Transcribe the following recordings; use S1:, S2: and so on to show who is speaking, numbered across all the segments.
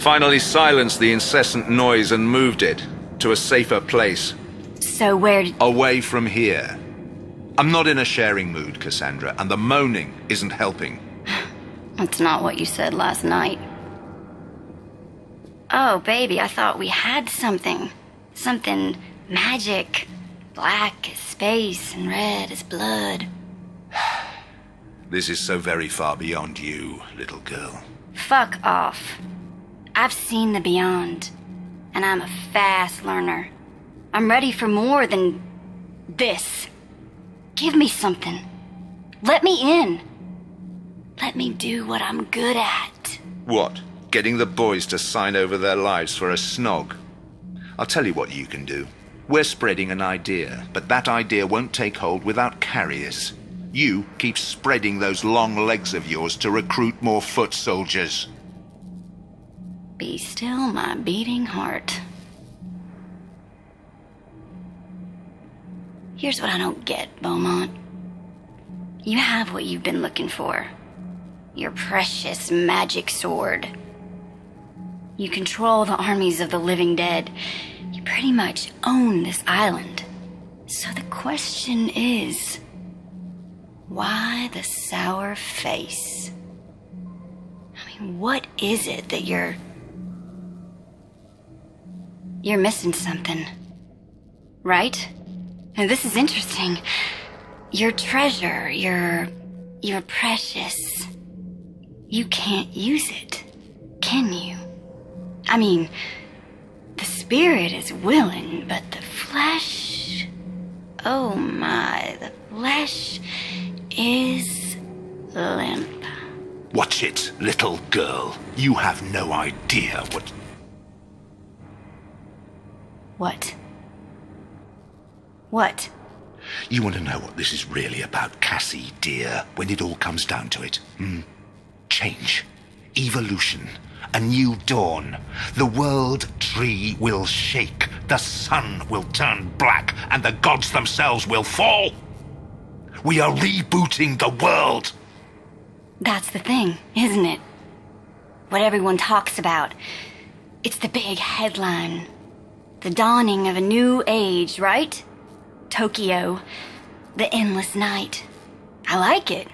S1: finally silenced the incessant noise and moved it to a safer place.
S2: So where did...
S1: Away from here. I'm not in a sharing mood, Cassandra, and the moaning isn't helping.
S2: That's not what you said last night. Oh, baby, I thought we had something. Something magic. Black as space and red as blood.
S1: This is so very far beyond you, little girl.
S2: Fuck off. I've seen the beyond, and I'm a fast learner. I'm ready for more than this. Give me something. Let me in. Let me do what I'm good at.
S1: What? Getting the boys to sign over their lives for a snog? I'll tell you what you can do. We're spreading an idea, but that idea won't take hold without carriers. You keep spreading those long legs of yours to recruit more foot soldiers.
S2: Be still, my beating heart. Here's what I don't get, Beaumont. You have what you've been looking for. Your precious magic sword. You control the armies of the living dead. You pretty much own this island. So the question is, why the sour face? I mean, what is it that you're missing something, right? And this is interesting. Your treasure, your precious. You can't use it, can you? I mean, the spirit is willing, but the flesh... Oh my, the flesh is limp.
S1: Watch it, little girl. You have no idea what...
S2: What? What?
S1: You want to know what this is really about, Cassie, dear, when it all comes down to it? Change. Evolution. A new dawn. The world tree will shake. The sun will turn black, and the gods themselves will fall. We are rebooting the world.
S2: That's the thing, isn't it? What everyone talks about. It's the big headline. The dawning of a new age, right? Tokyo. The endless night. I like it.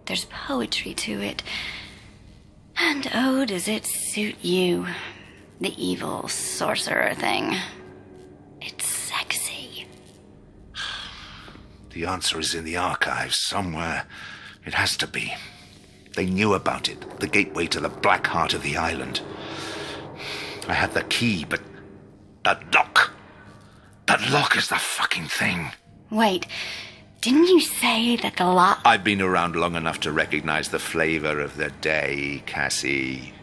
S2: There's poetry to it. And oh, does it suit you, the evil sorcerer thing. It's sexy.
S1: The answer is in the archives somewhere. It has to be. They knew about it, the gateway to the black heart of the island. I had the key, but that lock is the fucking thing.
S2: Wait, didn't you say that the lock...
S1: I've been around long enough to recognize the flavor of the day, Cassie.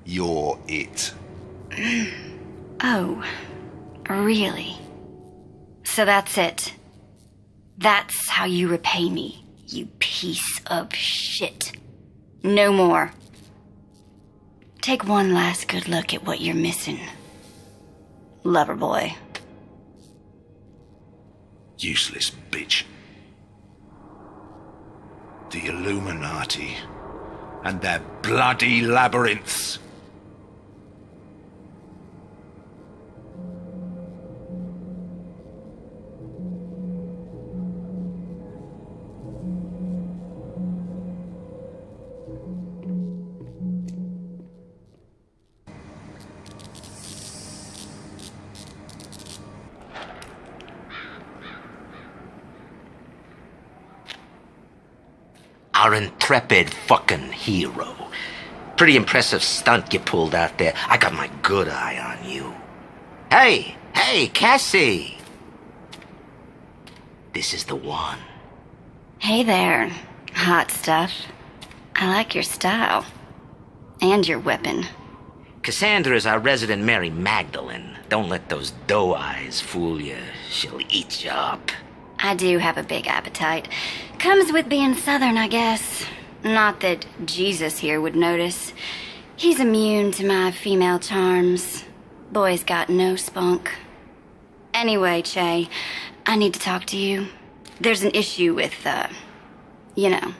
S1: You're it.
S2: Oh, really? So that's it. That's how you repay me, you piece of shit. No more. Take one last good look at what you're missing. Lover boy.
S1: Useless bitch. The Illuminati and their bloody labyrinths.
S3: Our intrepid fucking hero. Pretty impressive stunt you pulled out there. I got my good eye on you. Hey, Cassie! This is the one.
S2: Hey there, hot stuff. I like your style. And your weapon.
S3: Cassandra is our resident Mary Magdalene. Don't let those doe eyes fool you. She'll eat you up.
S2: I do have a big appetite. Comes with being Southern, I guess. Not that Jesus here would notice. He's immune to my female charms. Boy's got no spunk. Anyway, Che, I need to talk to you. There's an issue with, you know.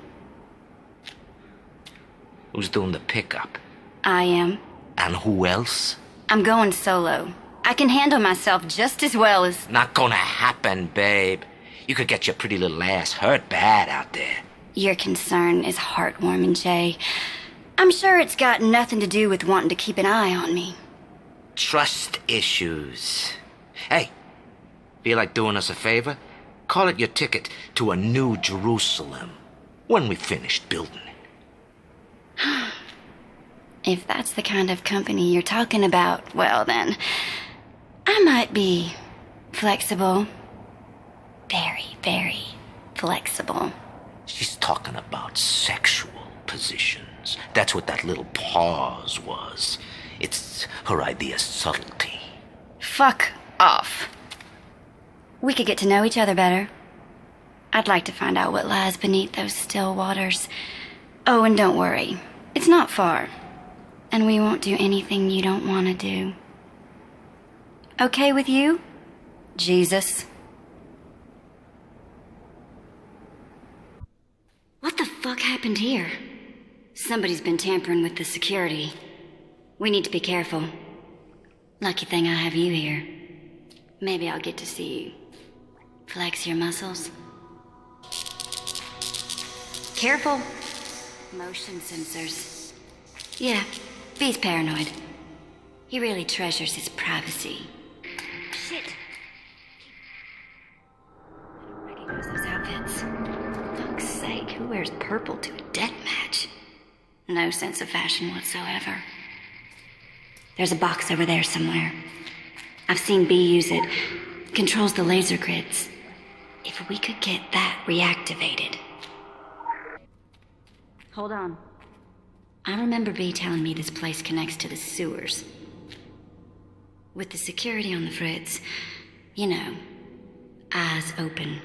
S3: Who's doing the pickup?
S2: I am.
S3: And who else?
S2: I'm going solo. I can handle myself just as well as...
S3: Not gonna happen, babe. You could get your pretty little ass hurt bad out there.
S2: Your concern is heartwarming, Jay. I'm sure it's got nothing to do with wanting to keep an eye on me.
S3: Trust issues. Hey, feel like doing us a favor? Call it your ticket to a new Jerusalem when we finished building it.
S2: If that's the kind of company you're talking about, well then, I might be flexible. Very, very flexible.
S3: She's talking about sexual positions. That's what that little pause was. It's her idea of subtlety.
S2: Fuck off. We could get to know each other better. I'd like to find out what lies beneath those still waters. Oh, and don't worry. It's not far. And we won't do anything you don't want to do. Okay with you, Jesus? What the fuck happened here? Somebody's been tampering with the security. We need to be careful. Lucky thing I have you here. Maybe I'll get to see you. Flex your muscles. Careful. Motion sensors. Yeah, B's paranoid. He really treasures his privacy. Shit. I don't recognize those outfits. Fuck's sake, who wears purple to a death match? No sense of fashion whatsoever. There's a box over there somewhere. I've seen B use it. Controls the laser grids. If we could get that reactivated. Hold on. I remember B telling me this place connects to the sewers. With the security on the fritz, you know, eyes open.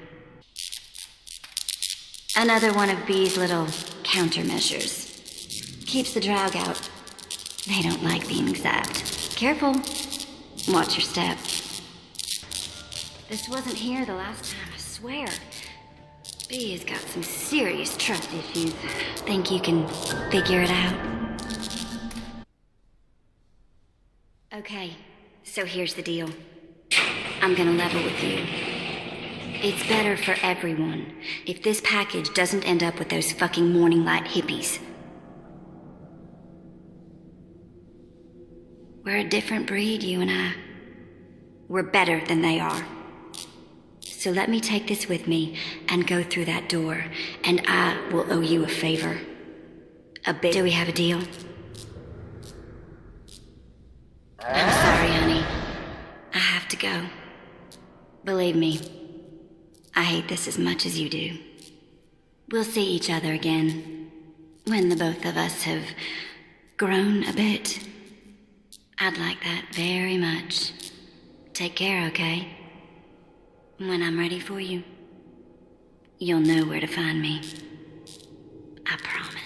S2: Another one of B's little countermeasures. Keeps the drag out. They don't like being zapped. Careful. Watch your step. This wasn't here the last time, I swear. B has got some serious trust issues. Think you can figure it out? Okay, so here's the deal. I'm gonna level with you. It's better for everyone if this package doesn't end up with those fucking morning light hippies. We're a different breed, you and I. We're better than they are. So let me take this with me and go through that door, and I will owe you a favor. A bit. Do we have a deal? I'm sorry, honey. I have to go. Believe me, I hate this as much as you do. We'll see each other again when the both of us have grown a bit. I'd like that very much. Take care, okay? When I'm ready for you, you'll know where to find me. I promise.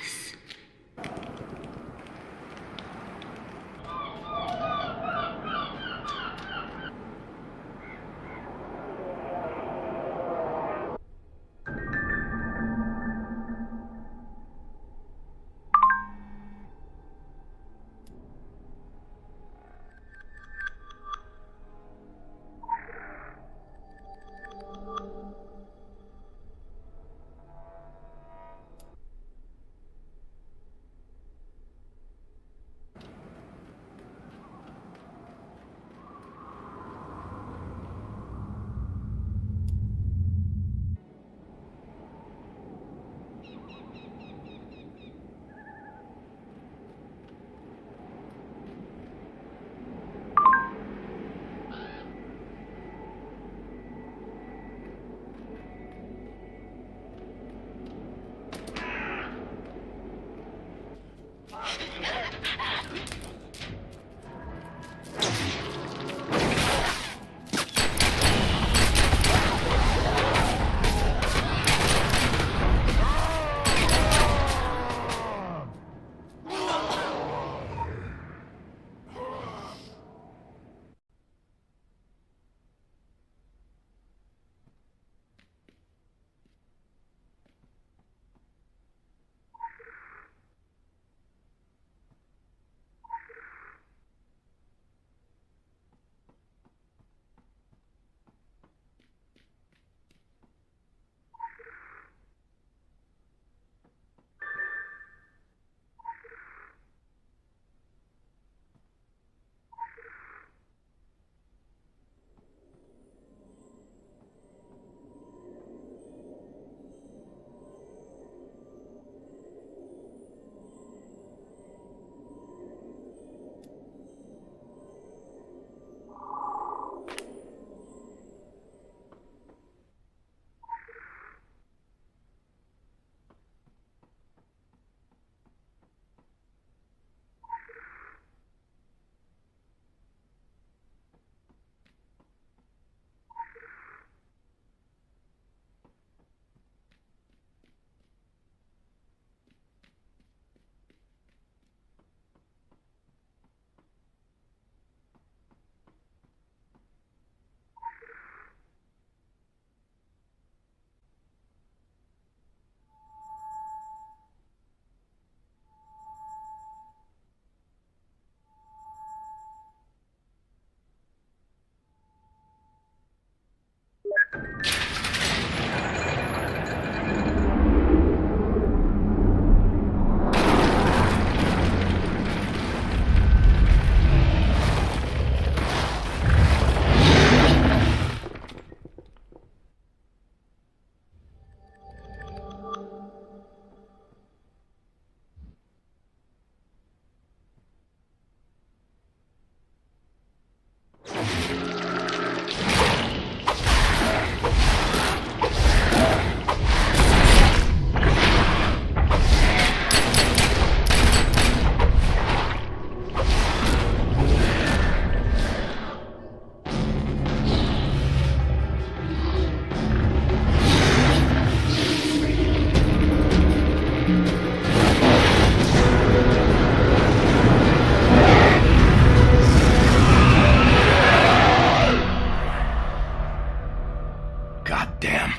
S4: Damn.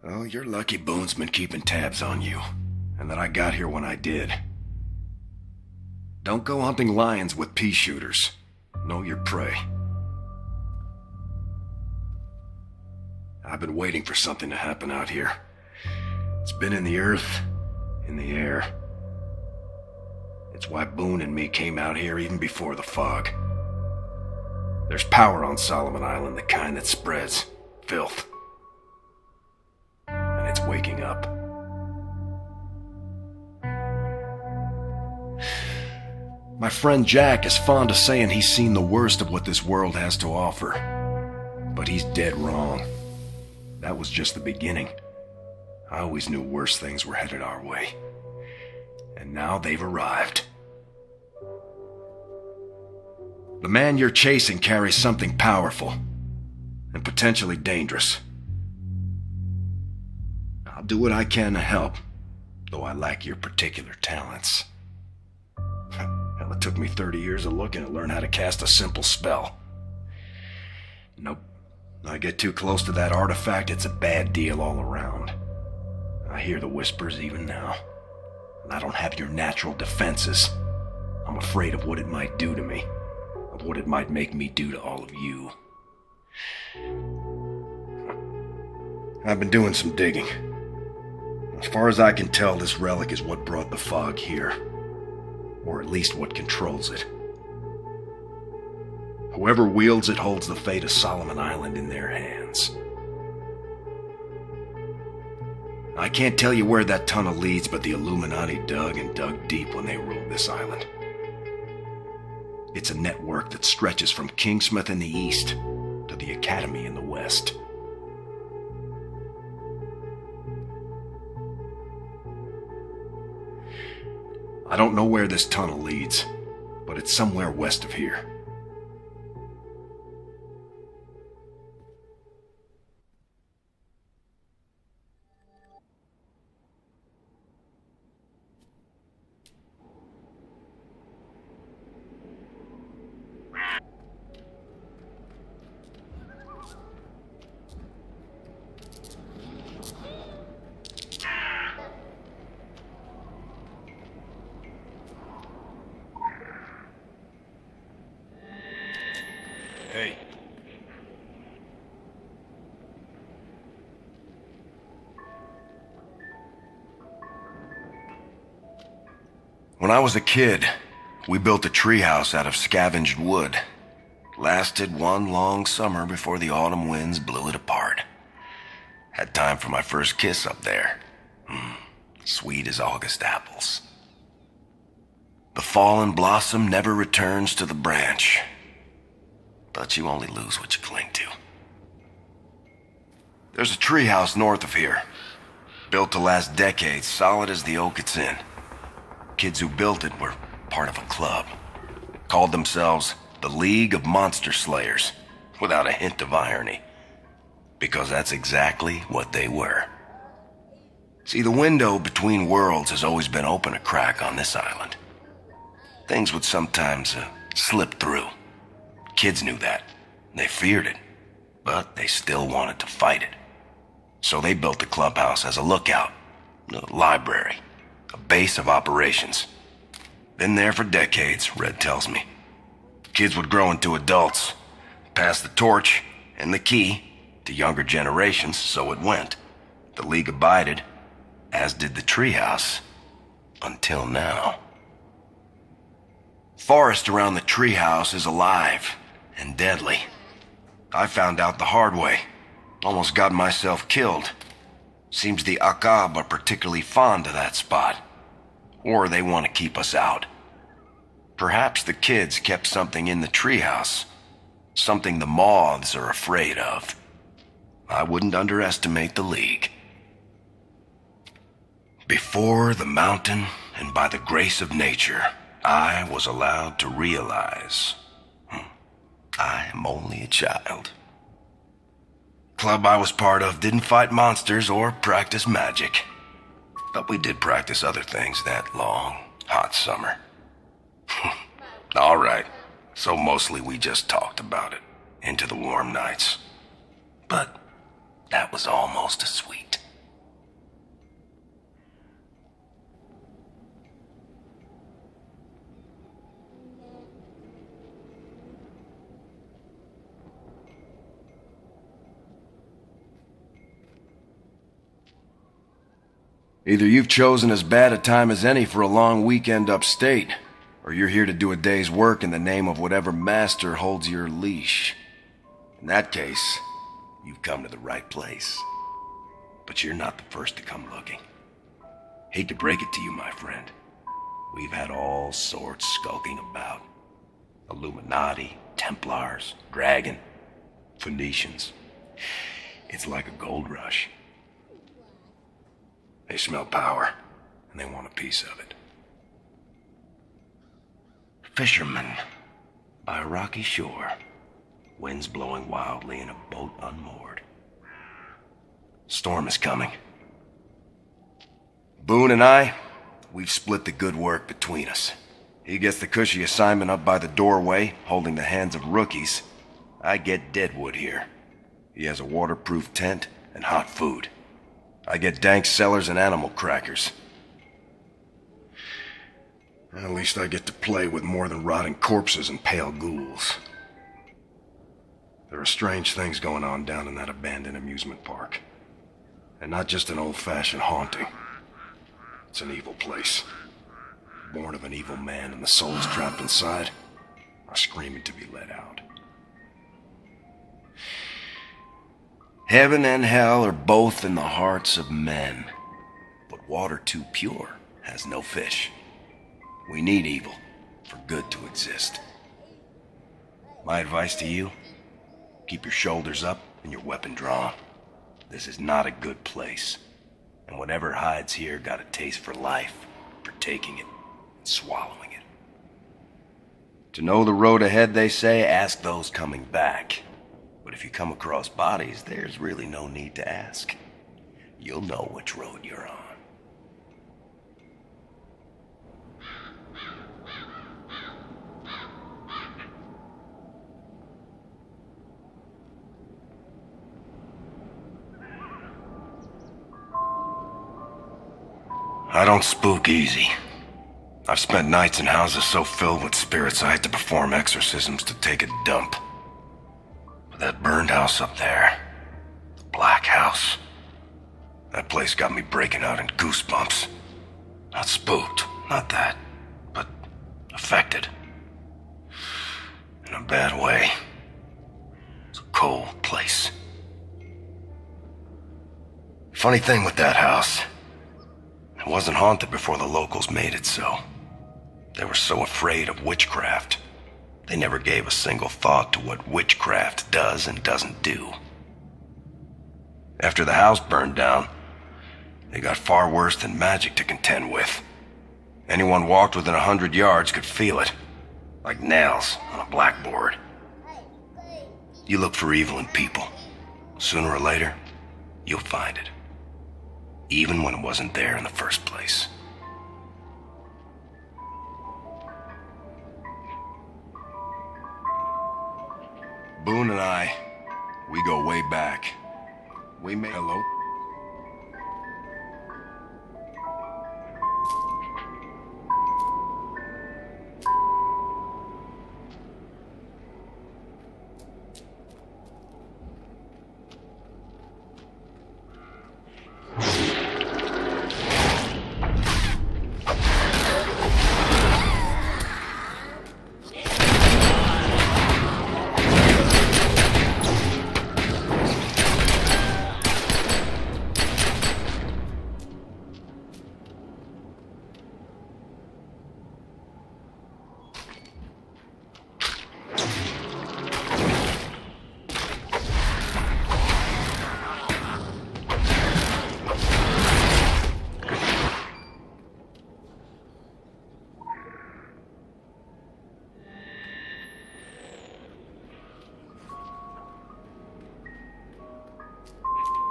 S4: Oh, you're lucky Boone's been keeping tabs on you, and that I got here when I did. Don't go hunting lions with pea shooters. Know your prey. I've been waiting for something to happen out here. It's been in the earth, in the air. It's why Boone and me came out here even before the fog. There's power on Solomon Island, the kind that spreads filth. And it's waking up. My friend Jack is fond of saying he's seen the worst of what this world has to offer. But he's dead wrong. That was just the beginning. I always knew worse things were headed our way. And now they've arrived. The man you're chasing carries something powerful and potentially dangerous. I'll do what I can to help, though I lack your particular talents. Hell, it took me 30 years of looking to learn how to cast a simple spell. Nope. I get too close to that artifact, it's a bad deal all around. I hear the whispers even now. And I don't have your natural defenses. I'm afraid of what it might do to me. Of what it might make me do to all of you. I've been doing some digging. As far as I can tell, this relic is what brought the fog here. Or at least what controls it. Whoever wields it holds the fate of Solomon Island in their hands. I can't tell you where that tunnel leads, but the Illuminati dug and dug deep when they ruled this island. It's a network that stretches from Kingsmouth in the east to the Academy in the west. I don't know where this tunnel leads, but it's somewhere west of here. Hey. When I was a kid, we built a treehouse out of scavenged wood. Lasted one long summer before the autumn winds blew it apart. Had time for my first kiss up there. Sweet as August apples. The fallen blossom never returns to the branch. But you only lose what you cling to. There's a treehouse north of here. Built to last decades, solid as the oak it's in. Kids who built it were part of a club. Called themselves the League of Monster Slayers, without a hint of irony. Because that's exactly what they were. See, the window between worlds has always been open a crack on this island. Things would sometimes slip through. Kids knew that. They feared it. But they still wanted to fight it. So they built the clubhouse as a lookout, a library, a base of operations. Been there for decades, Red tells me. Kids would grow into adults, pass the torch and the key to younger generations, so it went. The League abided, as did the treehouse, until now. Forest around the treehouse is alive and deadly. I found out the hard way. Almost got myself killed. Seems the Akab are particularly fond of that spot. Or they want to keep us out. Perhaps the kids kept something in the treehouse. Something the moths are afraid of. I wouldn't underestimate the League. Before the mountain and by the grace of nature, I was allowed to realize I am only a child. Club I was part of didn't fight monsters or practice magic. But we did practice other things that long, hot summer. All right, so mostly we just talked about it. into the warm nights. But that was almost as sweet. Either you've chosen as bad a time as any for a long weekend upstate, or you're here to do a day's work in the name of whatever master holds your leash. In that case, you've come to the right place. But you're not the first to come looking. Hate to break it to you, my friend. We've had all sorts skulking about. Illuminati, Templars, Dragon, Phoenicians. It's like a gold rush. They smell power, and they want a piece of it. Fishermen by a rocky shore, winds blowing wildly in a boat unmoored. Storm is coming. Boone and I, we've split the good work between us. He gets the cushy assignment up by the doorway, holding the hands of rookies. I get deadwood here. He has a waterproof tent and hot food. I get dank cellars and animal crackers. At least I get to play with more than rotting corpses and pale ghouls. There are strange things going on down in that abandoned amusement park. And not just an old-fashioned haunting. It's an evil place. Born of an evil man, and the souls trapped inside are screaming to be let out. Heaven and hell are both in the hearts of men. But water too pure has no fish. We need evil for good to exist. My advice to you, keep your shoulders up and your weapon drawn. This is not a good place. And whatever hides here got a taste for life, for taking it and swallowing it. To know the road ahead, they say, ask those coming back. But if you come across bodies, there's really no need to ask. You'll know which road you're on. I don't spook easy. I've spent nights in houses so filled with spirits I had to perform exorcisms to take a dump. But that burned house up there, the Black House, that place got me breaking out in goosebumps. Not spooked, not that, but affected. In a bad way. It's a cold place. Funny thing with that house, it wasn't haunted before the locals made it so. They were so afraid of witchcraft. They never gave a single thought to what witchcraft does and doesn't do. After the house burned down, they got far worse than magic to contend with. Anyone walked within 100 yards could feel it, like nails on a blackboard. You look for evil in people. Sooner or later, you'll find it. Even when it wasn't there in the first place. Boone and I, we go way back. We may... Hello?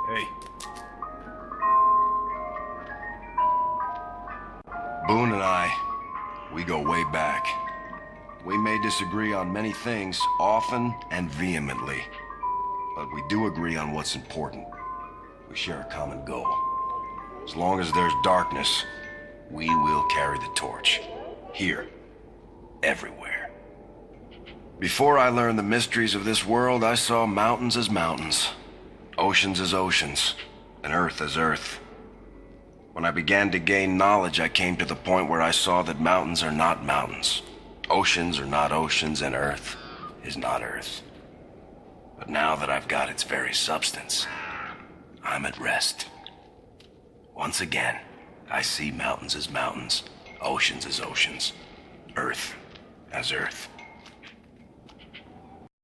S4: Hey. Boone and I, we go way back. We may disagree on many things, often and vehemently. But we do agree on what's important. We share a common goal. As long as there's darkness, we will carry the torch. Here. Everywhere. Before I learned the mysteries of this world, I saw mountains as mountains, oceans as oceans, and earth as earth. When I began to gain knowledge, I came to the point where I saw that mountains are not mountains, oceans are not oceans, and earth is not earth. But now that I've got its very substance, I'm at rest. Once again, I see mountains as mountains, oceans as oceans, earth as earth.